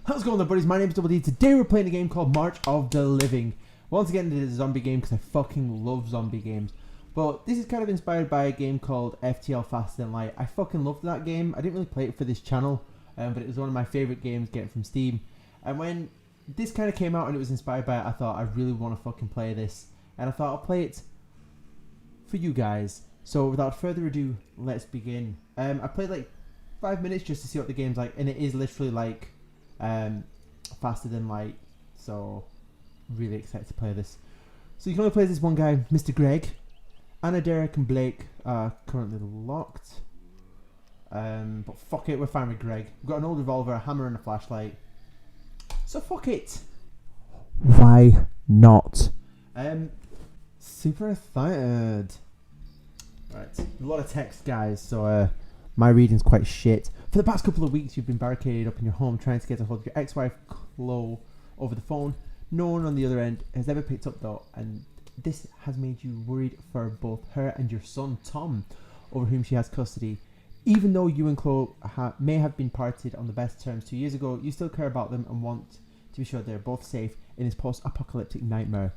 How's it going there, buddies? My name is Double D. Today we're playing a game called March of the Living. Once again, it is a zombie game because I fucking love zombie games. But this is kind of inspired by a game called FTL Faster Than Light. I fucking loved that game. I didn't really play it for this channel, but it was one of my favourite games getting from Steam. And when this kind of came out and it was inspired by it, I thought I really want to fucking play this. And I thought I'll play it for you guys. So without further ado, let's begin. I played like 5 minutes just to see what the game's like, and it is literally like Faster Than Light, so really excited to play this. So you can only play this one guy, Mr. Greg. Anna, Derek and Blake are currently locked, but fuck it, we're fine with Greg. We've got an old revolver, a hammer and a flashlight, so fuck it. Why not? Super excited. Right, a lot of text, guys, so my reading's quite shit. For the past couple of weeks, you've been barricaded up in your home trying to get a hold of your ex-wife, Chloe, over the phone. No one on the other end has ever picked up though, and this has made you worried for both her and your son, Tom, over whom she has custody. Even though you and Chloe may have been parted on the best terms 2 years ago, you still care about them and want to be sure they're both safe in this post-apocalyptic nightmare.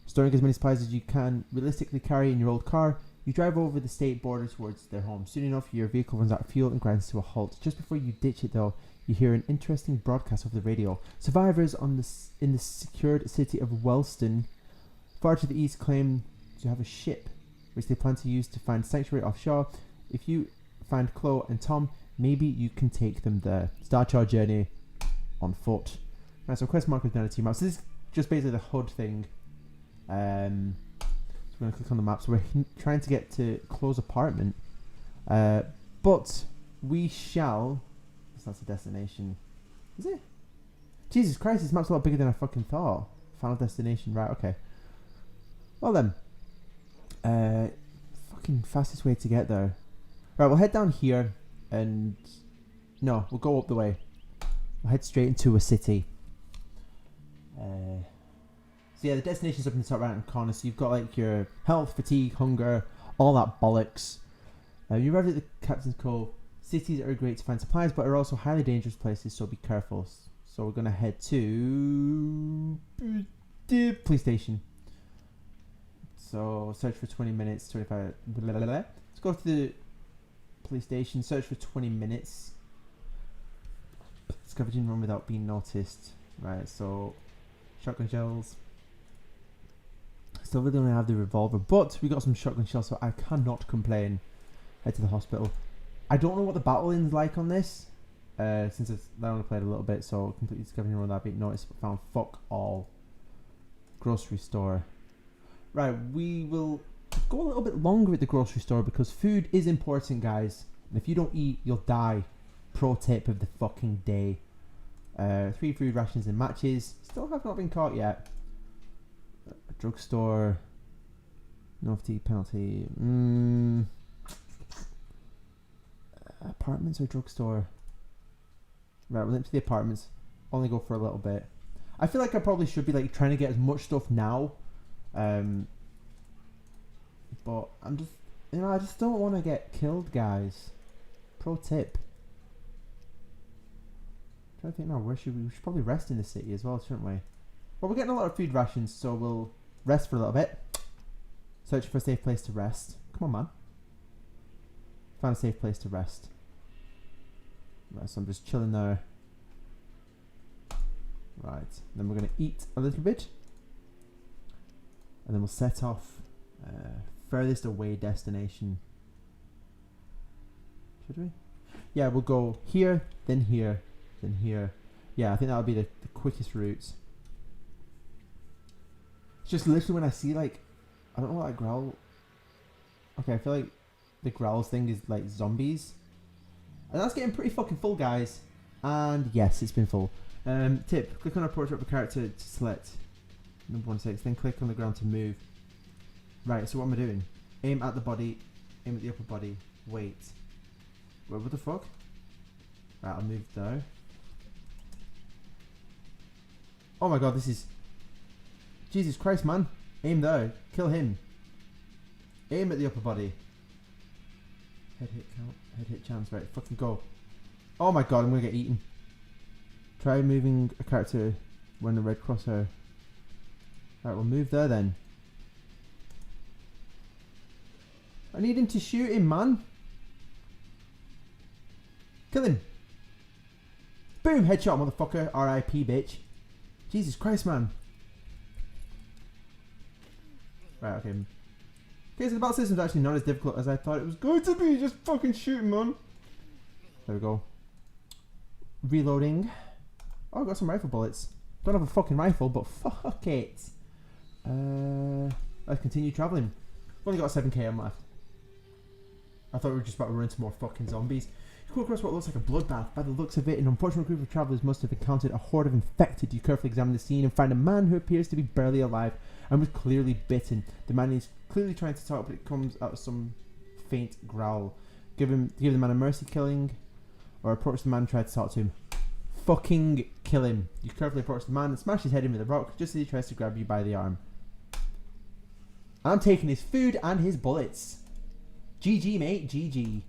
Storing as many supplies as you can realistically carry in your old car, you drive over the state border towards their home. Soon enough, your vehicle runs out of fuel and grinds to a halt. Just before you ditch it though, you hear an interesting broadcast over the radio. Survivors in the secured city of Wellston, far to the east, claim to have a ship, which they plan to use to find sanctuary offshore. If you find Chloe and Tom, maybe you can take them there. Start your journey on foot. Right, so quest markers down the team map. So this is just basically the HUD thing. We're going to click on the map. So we're trying to get to Chloe's apartment. But we shall... That's a destination. Is it? Jesus Christ, this map's a lot bigger than I fucking thought. Final destination. Right, okay. Well then. Fucking fastest way to get there. Right, we'll head down here and... No, we'll go up the way. We'll head straight into a city. So yeah, the destination's up in the top right hand corner, so you've got like your health, fatigue, hunger, all that bollocks. You arrive at the Captain's Cove. Cities are great to find supplies, but are also highly dangerous places, so be careful. So we're going to head to the police station. So search for 20 minutes, 25... Blah, blah, blah. Let's go to the police station, search for 20 minutes. Scavenging run without being noticed. Right, so shotgun shells. Still really only have the revolver, but we got some shotgun shells, so I cannot complain. Head to the hospital. I don't know what the battling is like on this, since I only played a little bit, so completely scavenging around that being noticed, but found fuck all. Grocery store. Right, we will go a little bit longer at the grocery store because food is important, guys. And if you don't eat, you'll die. Pro tip of the fucking day. 3 food rations and matches. Still have not been caught yet. Drugstore. No fatigue penalty. Apartments or drugstore? Right, we'll into the apartments. Only go for a little bit. I feel like I probably should be like trying to get as much stuff now. But I'm just, I just don't want to get killed, guys. Pro tip. I'm trying to think now, we should probably rest in the city as well, shouldn't we? Well, we're getting a lot of food rations, so we'll rest for a little bit. Search for a safe place to rest. Come on, man. Found a safe place to rest. Right, so I'm just chilling there. Right, then we're going to eat a little bit. And then we'll set off furthest away destination. Should we? Yeah, we'll go here, then here, then here. Yeah, I think that'll be the quickest routes. It's just literally when I see like, I don't know what I growl. Okay, I feel like the growls thing is like zombies. And that's getting pretty fucking full, guys. And yes, it's been full. Tip, click on a portrait of a character to select number 16, then click on the ground to move. Right, so what am I doing? Aim at the body, aim at the upper body, wait. Wait, what the fuck? Right, I'll move there. Oh my god, this is... Jesus Christ, man. Aim there. Kill him. Aim at the upper body. Head hit count. Head hit chance. Right, fucking go. Oh my god, I'm gonna get eaten. Try moving a character when the red crosshair. Right, we'll move there then. I need him to shoot him, man. Kill him. Boom, headshot, motherfucker. R.I.P. bitch. Jesus Christ, man. Right, okay. Okay, so the battle system's actually not as difficult as I thought it was going to be. Just fucking shoot him, man. There we go. Reloading. Oh, I got some rifle bullets. Don't have a fucking rifle, but fuck it. Let's continue travelling. I've only got 7 km left. I thought we were just about to run into more fucking zombies. You come across what looks like a bloodbath. By the looks of it, an unfortunate group of travellers must have encountered a horde of infected. You carefully examine the scene and find a man who appears to be barely alive and was clearly bitten. The man is clearly trying to talk, but it comes out of some faint growl. Give the man a mercy killing, or approach the man and try to talk to him. Fucking kill him. You carefully approach the man and smash his head in with a rock just as he tries to grab you by the arm. I'm taking his food and his bullets. GG, mate. GG.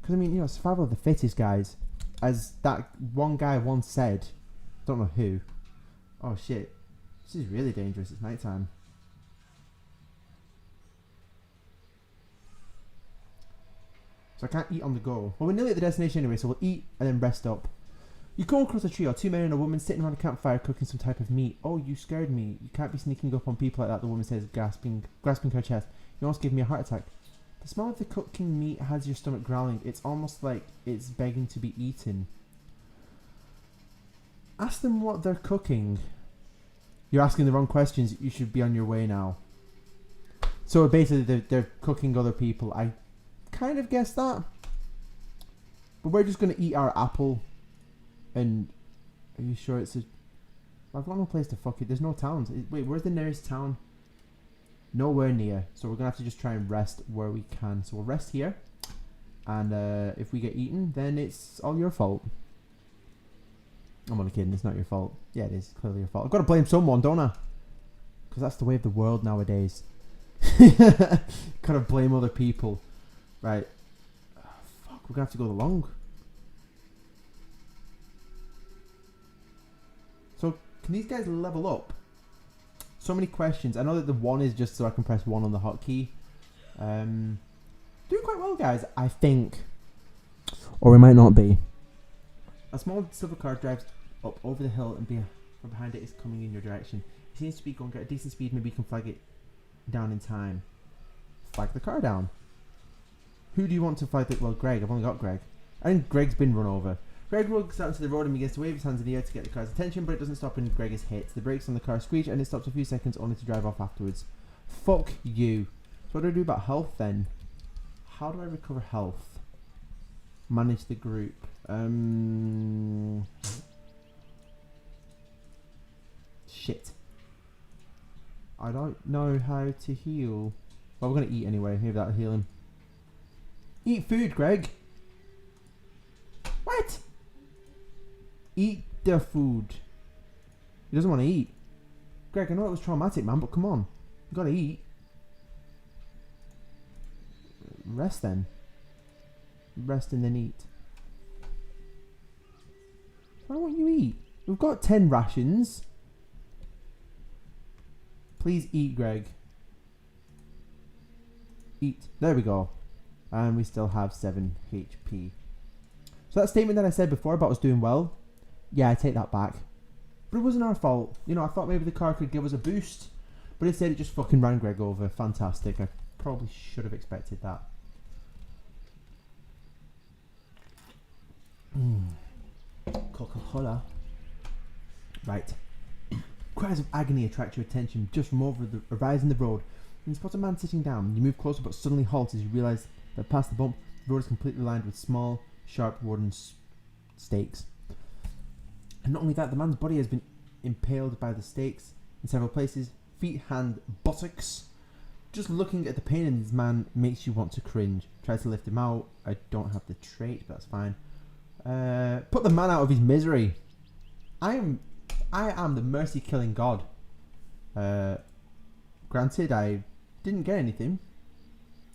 Because, I mean, you know, survival of the fittest, guys. As that one guy once said. Don't know who. Oh, shit. This is really dangerous. It's nighttime. So I can't eat on the go. Well, we're nearly at the destination anyway, so we'll eat and then rest up. You come across a trio, 2 men and a woman sitting around a campfire cooking some type of meat. Oh, you scared me. You can't be sneaking up on people like that, the woman says, grasping her chest. You almost gave me a heart attack. The smell of the cooking meat has your stomach growling. It's almost like it's begging to be eaten. Ask them what they're cooking. You're asking the wrong questions. You should be on your way now. So basically they're cooking other people. I kind of guessed that. But we're just going to eat our apple. And are you sure it's a... I've got no place to fuck it. There's no towns. Wait, where's the nearest town? Nowhere near. So we're going to have to just try and rest where we can. So we'll rest here. And if we get eaten, then it's all your fault. I'm only kidding. It's not your fault. Yeah, it is. Clearly your fault. I've got to blame someone, don't I? Because that's the way of the world nowadays. Gotta blame other people. Right. Oh, fuck, we're going to have to go long. So, can these guys level up? So many questions. I know that the 1 is just so I can press 1 on the hotkey. Doing quite well, guys, I think. Or we might not be. A small silver car drives up over the hill and from behind it is coming in your direction. It seems to be going at a decent speed. Maybe you can flag it down in time. Flag the car down. Who do you want to flag it? Well, Greg. I've only got Greg. I think Greg's been run over. Greg looks out into the road and begins to wave his hands in the air to get the car's attention, but it doesn't stop when Greg is hit. The brakes on the car screech and it stops a few seconds only to drive off afterwards. Fuck you. So what do I do about health then? How do I recover health? Manage the group. Shit. I don't know how to heal. Well, we're going to eat anyway. Maybe that'll heal him. Eat food, Greg. What? Eat the food. He doesn't want to eat. Greg, I know it was traumatic, man, but come on. You got to eat. Rest then. Rest and then eat. Why won't you eat? We've got 10 rations. Please eat, Greg. Eat. There we go. And we still have 7 HP. So that statement that I said before about us doing well, yeah, I take that back. But it wasn't our fault. You know, I thought maybe the car could give us a boost. But instead it just fucking ran Greg over. Fantastic. I probably should have expected that. Coca-Cola. Right. Cries of agony attract your attention just from over the horizon of the road. You spot a man sitting down. You move closer but suddenly halt as you realise that past the bump, the road is completely lined with small, sharp wooden stakes. And not only that, the man's body has been impaled by the stakes in several places. Feet, hand, buttocks. Just looking at the pain in this man makes you want to cringe. Try to lift him out. I don't have the trait, but that's fine. Put the man out of his misery. I am the mercy killing god. Granted, I didn't get anything.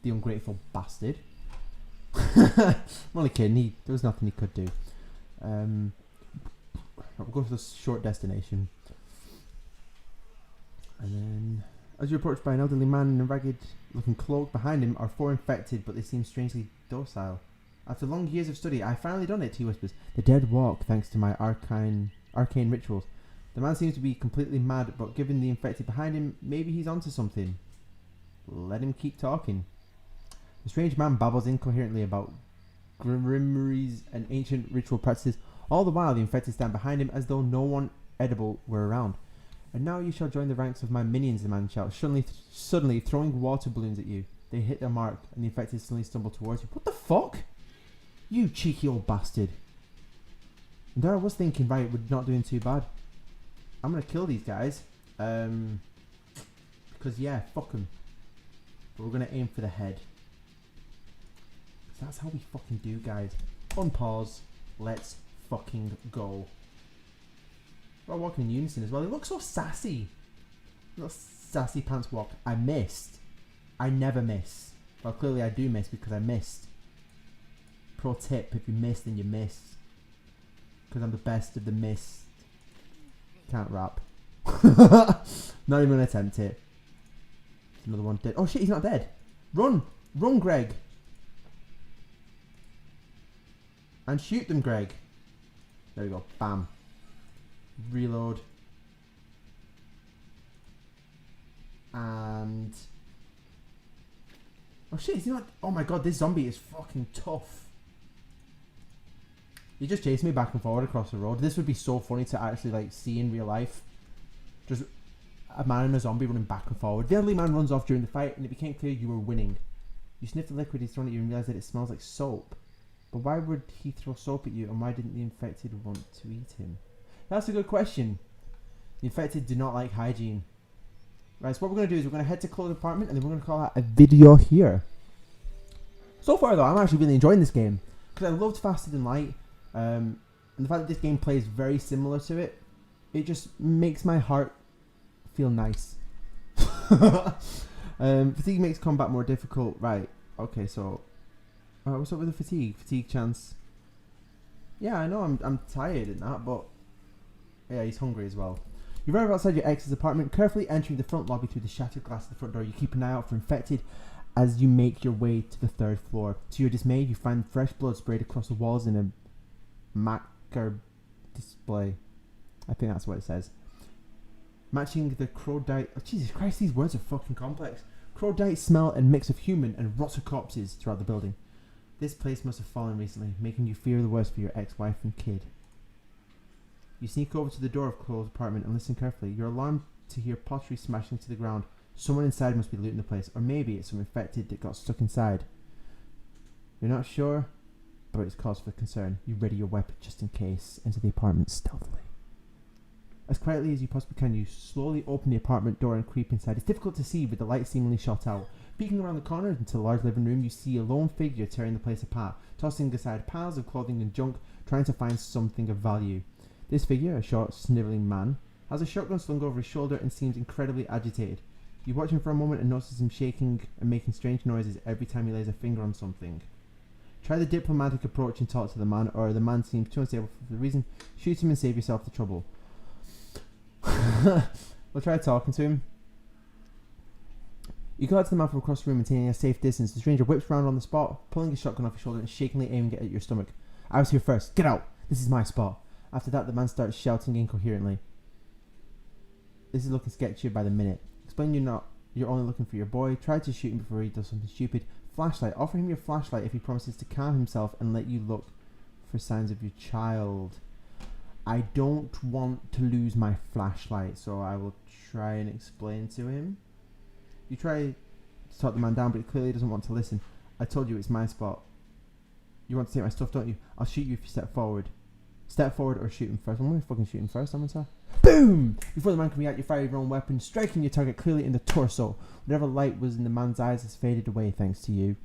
The ungrateful bastard. I'm only kidding. There was nothing he could do. We'll go to this short destination. And then, as you're approached by an elderly man in a ragged-looking cloak, behind him are 4 infected, but they seem strangely docile. After long years of study, I finally done it, he whispers. The dead walk, thanks to my arcane rituals. The man seems to be completely mad, but given the infected behind him, maybe he's onto something. Let him keep talking. The strange man babbles incoherently about grimoires and ancient ritual practices. All the while, the infected stand behind him as though no one edible were around. And now you shall join the ranks of my minions, the man shouts, suddenly throwing water balloons at you. They hit their mark, and the infected suddenly stumble towards you. What the fuck? You cheeky old bastard. And there I was thinking, right, we're not doing too bad. I'm gonna kill these guys. Because, yeah, fuck them. But we're gonna aim for the head. That's how we fucking do, guys. Unpause. Let's fucking go. We're all walking in unison as well. They look so sassy. Little sassy pants walk. I missed. I never miss. Well, clearly I do miss because I missed. Pro tip, if you miss, then you miss. Because I'm the best of the missed. Can't rap. Not even gonna attempt it. Another one dead. Oh shit, he's not dead. Run! Run, Greg! And shoot them, Greg. There we go. Bam. Reload. And... oh shit, is he not... oh my god, this zombie is fucking tough. He just chased me back and forward across the road. This would be so funny to actually like see in real life. Just a man and a zombie running back and forward. The elderly man runs off during the fight and it became clear you were winning. You sniffed the liquid he's thrown at you and realised that it smells like soap. But why would he throw soap at you and why didn't the infected want to eat him? That's a good question. The infected do not like hygiene. Right, so what we're going to do is we're going to head to Chloe's apartment and then we're going to call that a video here. So far though, I'm actually really enjoying this game. Because I loved Faster Than Light. And the fact that this game plays very similar to it, it just makes my heart feel nice. Fatigue makes combat more difficult. Right, okay, so... what's up with the fatigue? Fatigue chance. Yeah, I know I'm tired and that, but... yeah, he's hungry as well. You arrive outside your ex's apartment, carefully entering the front lobby through the shattered glass of the front door. You keep an eye out for infected as you make your way to the 3rd floor. To your dismay, you find fresh blood sprayed across the walls in a macro display. I think that's what it says. Matching the crowdite... oh, Jesus Christ, these words are fucking complex. Crowdite smell and mix of human and rotter corpses throughout the building. This place must have fallen recently, making you fear the worst for your ex-wife and kid. You sneak over to the door of Chloe's apartment and listen carefully. You're alarmed to hear pottery smashing to the ground. Someone inside must be looting the place, or maybe it's some infected that got stuck inside. You're not sure, but it's cause for concern. You ready your weapon just in case. Enter the apartment stealthily. As quietly as you possibly can, you slowly open the apartment door and creep inside. It's difficult to see with the light seemingly shot out. Peeking around the corner into the large living room, you see a lone figure tearing the place apart, tossing aside piles of clothing and junk, trying to find something of value. This figure, a short, snivelling man, has a shotgun slung over his shoulder and seems incredibly agitated. You watch him for a moment and notice him shaking and making strange noises every time he lays a finger on something. Try the diplomatic approach and talk to the man, or the man seems too unstable for the reason. Shoot him and save yourself the trouble. We'll try talking to him. You go out to the man from across the room, maintaining a safe distance. The stranger whips round on the spot, pulling his shotgun off his shoulder and shakingly aiming it at your stomach. I was here first. Get out! This is my spot. After that, the man starts shouting incoherently. This is looking sketchier by the minute. Explain you're only looking for your boy. Try to shoot him before he does something stupid. Flashlight. Offer him your flashlight if he promises to calm himself and let you look for signs of your child. I don't want to lose my flashlight, so I will try and explain to him. You try to talk the man down, but he clearly doesn't want to listen. I told you it's my spot. You want to take my stuff, don't you? I'll shoot you if you step forward. Step forward or shoot him first. I'm going to fucking shoot him first, I'm going to say. Boom! Before the man can react, you fire your own weapon, striking your target clearly in the torso. Whatever light was in the man's eyes has faded away thanks to you.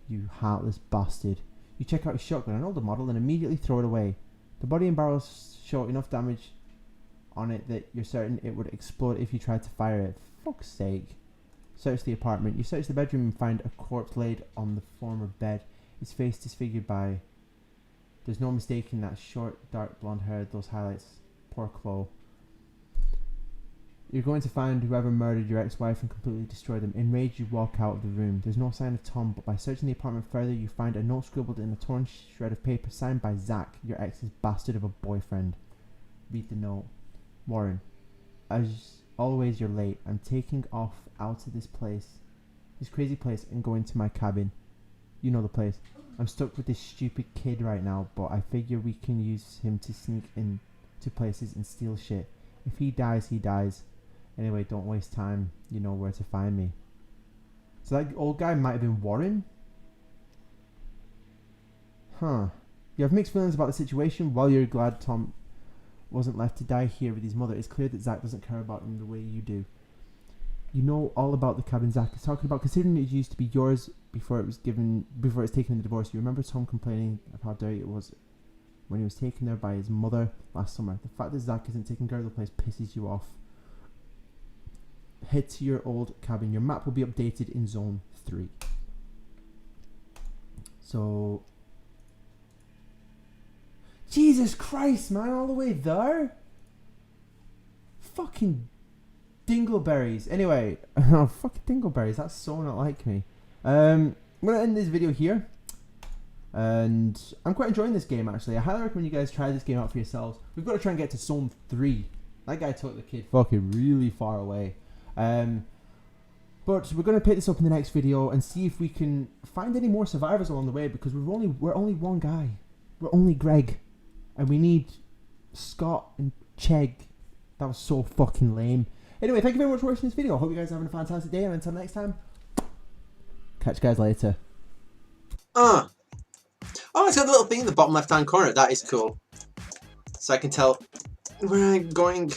You heartless bastard. You check out his shotgun, an older model, and immediately throw it away. The body and barrels show enough damage on it that you're certain it would explode if you tried to fire it. For fuck's sake. Search the apartment. You search the bedroom and find a corpse laid on the former bed. His face disfigured by... There's no mistaking that short, dark blonde hair, those highlights Poor Chloe. You're going to find whoever murdered your ex-wife and completely destroy them. Enraged, you walk out of the room. There's no sign of Tom, but by searching the apartment further, you find a note scribbled in a torn shred of paper signed by Zach, your ex's bastard of a boyfriend. Read the note. Warren, as always, you're late. I'm taking off out of this crazy place, and going to my cabin. You know the place. I'm stuck with this stupid kid right now, but I figure we can use him to sneak into places and steal shit. If he dies, he dies. Anyway, don't waste time. You know where to find me. So that old guy might have been Warren? Huh. You have mixed feelings about the situation. While you're glad Tom wasn't left to die here with his mother, it's clear that Zach doesn't care about him the way you do. You know all about the cabin Zach is talking about, considering it used to be yours before it was taken in the divorce. You remember Tom complaining of how dirty it was when he was taken there by his mother last summer. The fact that Zach isn't taking care of the place pisses you off. Head to your old cabin. Your map will be updated in zone 3. So, Jesus Christ, man, all the way there? Fucking dingleberries. Anyway, oh, fucking dingleberries, that's so not like me. I'm going to end this video here. And I'm quite enjoying this game, actually. I highly recommend you guys try this game out for yourselves. We've got to try and get to zone 3. That guy took the kid fucking really far away. But we're going to pick this up in the next video and see if we can find any more survivors along the way, because we're only one guy. We're only Greg. And we need Scott and Chegg. That was so fucking lame. Anyway, thank you very much for watching this video. I hope you guys are having a fantastic day, and until next time, catch you guys later. Oh, it's got a little thing in the bottom left hand corner. That is cool. So I can tell where I'm going.